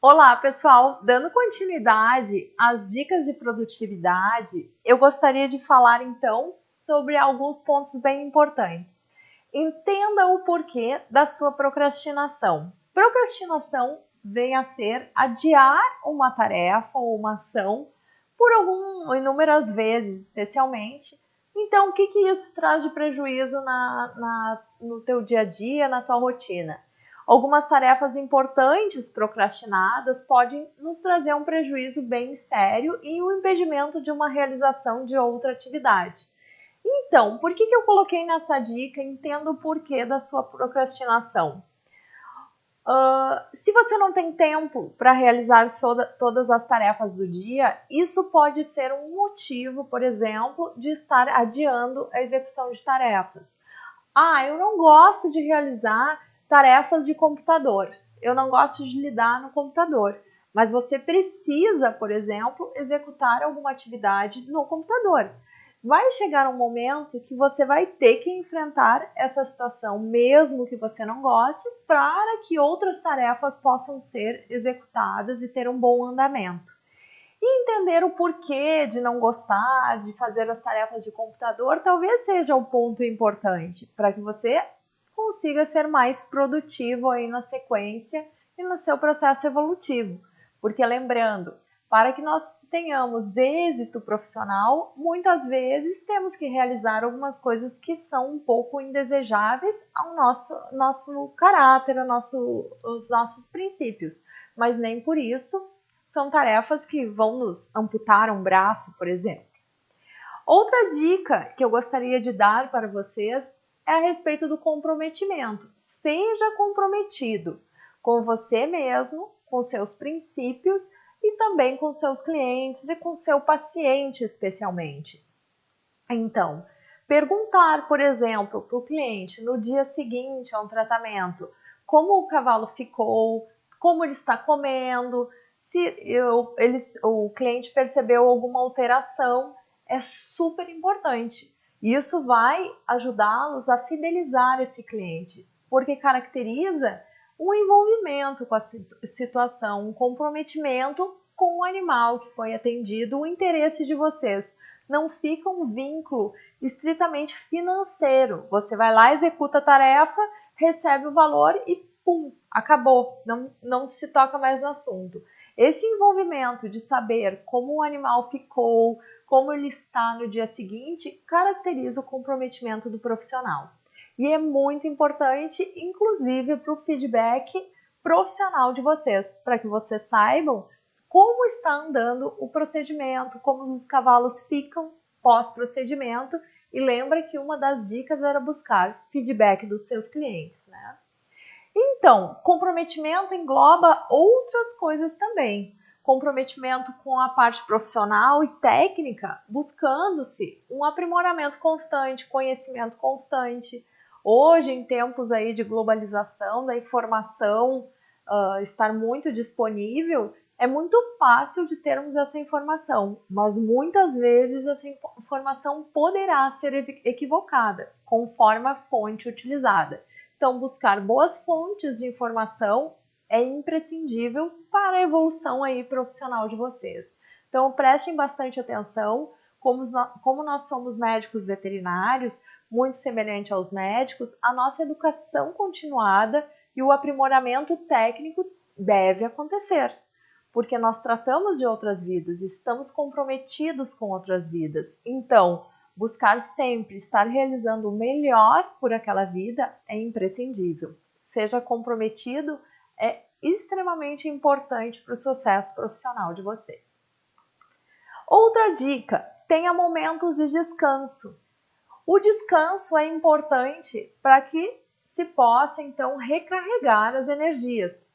Olá, pessoal! Dando continuidade às dicas de produtividade, eu gostaria de falar então sobre alguns pontos bem importantes. Entenda o porquê da sua procrastinação. Procrastinação vem a ser adiar uma tarefa ou uma ação por inúmeras vezes, especialmente. Então, o que isso traz de prejuízo no teu dia a dia, na tua rotina? Algumas tarefas importantes procrastinadas podem nos trazer um prejuízo bem sério e o impedimento de uma realização de outra atividade. Então, por que eu coloquei nessa dica? Entenda o porquê da sua procrastinação. Se você não tem tempo para realizar todas as tarefas do dia, isso pode ser um motivo, por exemplo, de estar adiando a execução de tarefas. Eu não gosto de realizar tarefas de computador. Eu não gosto de lidar no computador. Mas você precisa, por exemplo, executar alguma atividade no computador. Vai chegar um momento que você vai ter que enfrentar essa situação, mesmo que você não goste, para que outras tarefas possam ser executadas e ter um bom andamento. E entender o porquê de não gostar de fazer as tarefas de computador talvez seja o ponto importante para que você consiga ser mais produtivo aí na sequência e no seu processo evolutivo. Porque lembrando, para que nós tenhamos êxito profissional, muitas vezes temos que realizar algumas coisas que são um pouco indesejáveis ao nosso caráter, aos nossos princípios. Mas nem por isso são tarefas que vão nos amputar um braço, por exemplo. Outra dica que eu gostaria de dar para vocês é a respeito do comprometimento. Seja comprometido com você mesmo, com seus princípios e também com seus clientes e com seu paciente especialmente. Então, perguntar, por exemplo, para o cliente no dia seguinte a um tratamento, como o cavalo ficou, como ele está comendo, se o cliente percebeu alguma alteração, é super importante. Isso vai ajudá-los a fidelizar esse cliente, porque caracteriza um envolvimento com a situação, um comprometimento com o animal que foi atendido, o interesse de vocês. Não fica um vínculo estritamente financeiro. Você vai lá, executa a tarefa, recebe o valor e pum, acabou. Não se toca mais no assunto. Esse envolvimento de saber como o animal ficou, como ele está no dia seguinte, caracteriza o comprometimento do profissional. E é muito importante, inclusive, para o feedback profissional de vocês, para que vocês saibam como está andando o procedimento, como os cavalos ficam pós-procedimento. E lembra que uma das dicas era buscar feedback dos seus clientes, né? Então, comprometimento engloba outras coisas também. Comprometimento com a parte profissional e técnica, buscando-se um aprimoramento constante, conhecimento constante. Hoje, em tempos aí de globalização, da informação estar muito disponível, é muito fácil de termos essa informação, mas muitas vezes essa informação poderá ser equivocada, conforme a fonte utilizada. Então, buscar boas fontes de informação é imprescindível para a evolução aí profissional de vocês. Então, prestem bastante atenção, como nós somos médicos veterinários, muito semelhante aos médicos, a nossa educação continuada e o aprimoramento técnico deve acontecer, porque nós tratamos de outras vidas, estamos comprometidos com outras vidas. Então, buscar sempre estar realizando o melhor por aquela vida é imprescindível. Seja comprometido, é extremamente importante para o sucesso profissional de você. Outra dica, tenha momentos de descanso. O descanso é importante para que se possa, então, recarregar as energias.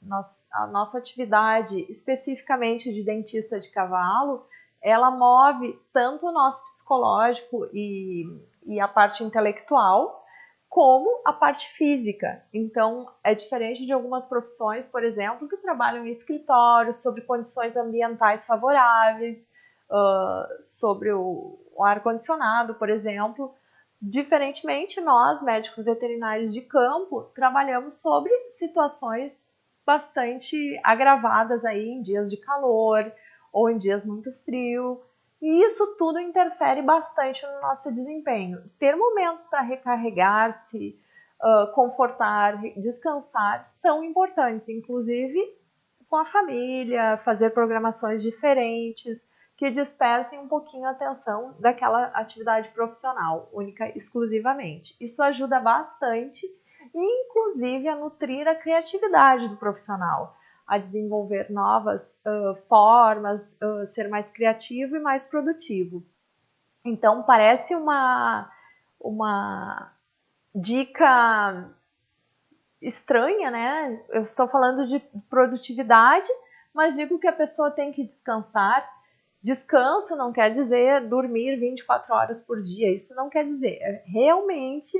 A nossa atividade, especificamente de dentista de cavalo, ela move tanto o nosso psicológico e a parte intelectual, como a parte física. Então, é diferente de algumas profissões, por exemplo, que trabalham em escritórios, sobre condições ambientais favoráveis, sobre o ar-condicionado, por exemplo. Diferentemente, nós, médicos veterinários de campo, trabalhamos sobre situações bastante agravadas aí em dias de calor ou em dias muito frio. E isso tudo interfere bastante no nosso desempenho. Ter momentos para recarregar-se, confortar, descansar são importantes, inclusive com a família, fazer programações diferentes que dispersem um pouquinho a atenção daquela atividade profissional, única exclusivamente. Isso ajuda bastante, inclusive a nutrir a criatividade do profissional, a desenvolver novas formas, ser mais criativo e mais produtivo. Então, parece uma dica estranha, né? Eu estou falando de produtividade, mas digo que a pessoa tem que descansar. Descanso não quer dizer dormir 24 horas por dia, isso não quer dizer. É realmente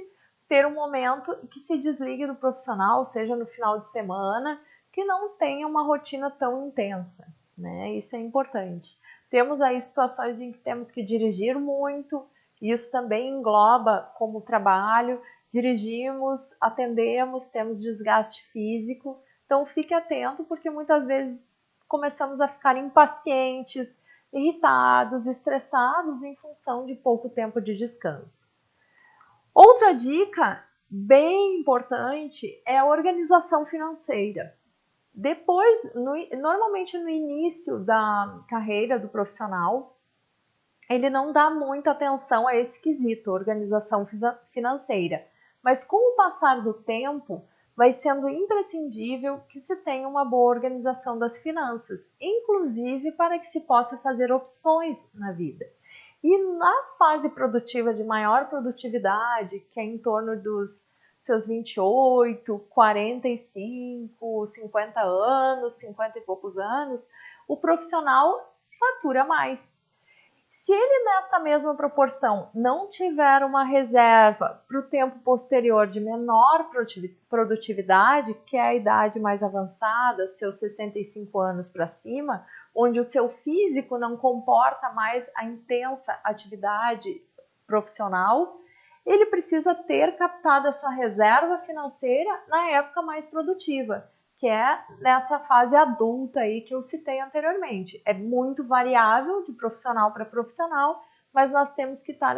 ter um momento que se desligue do profissional, seja no final de semana, que não tenha uma rotina tão intensa, né? Isso é importante. Temos aí situações em que temos que dirigir muito, isso também engloba como trabalho. Dirigimos, atendemos, temos desgaste físico, então fique atento porque muitas vezes começamos a ficar impacientes, irritados, estressados em função de pouco tempo de descanso. Outra dica bem importante é a organização financeira. Depois, normalmente no início da carreira do profissional, ele não dá muita atenção a esse quesito, organização financeira. Mas com o passar do tempo, vai sendo imprescindível que se tenha uma boa organização das finanças, inclusive para que se possa fazer opções na vida. E na fase produtiva de maior produtividade, que é em torno dos seus 28, 45, 50 anos, 50 e poucos anos, o profissional fatura mais. Se ele, nessa mesma proporção, não tiver uma reserva para o tempo posterior de menor produtividade, que é a idade mais avançada, seus 65 anos para cima, onde o seu físico não comporta mais a intensa atividade profissional, ele precisa ter captado essa reserva financeira na época mais produtiva, que é nessa fase adulta aí que eu citei anteriormente. É muito variável de profissional para profissional, mas nós temos que estar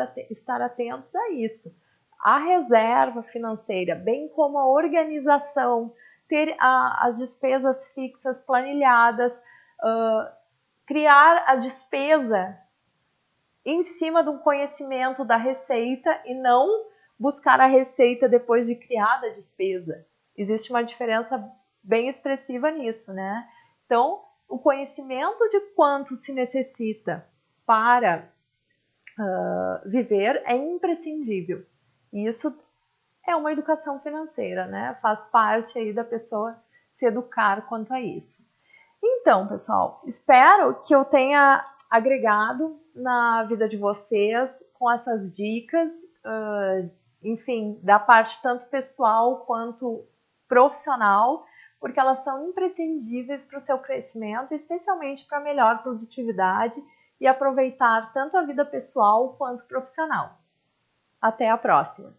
atentos a isso. A reserva financeira, bem como a organização, ter as despesas fixas planilhadas, criar a despesa em cima de um conhecimento da receita e não buscar a receita depois de criada a despesa. Existe uma diferença bem expressiva nisso, né? Então, o conhecimento de quanto se necessita para viver é imprescindível. E isso é uma educação financeira, né? Faz parte aí da pessoa se educar quanto a isso. Então, pessoal, espero que eu tenha agregado na vida de vocês com essas dicas, enfim, da parte tanto pessoal quanto profissional, porque elas são imprescindíveis para o seu crescimento, especialmente para melhor produtividade e aproveitar tanto a vida pessoal quanto profissional. Até a próxima!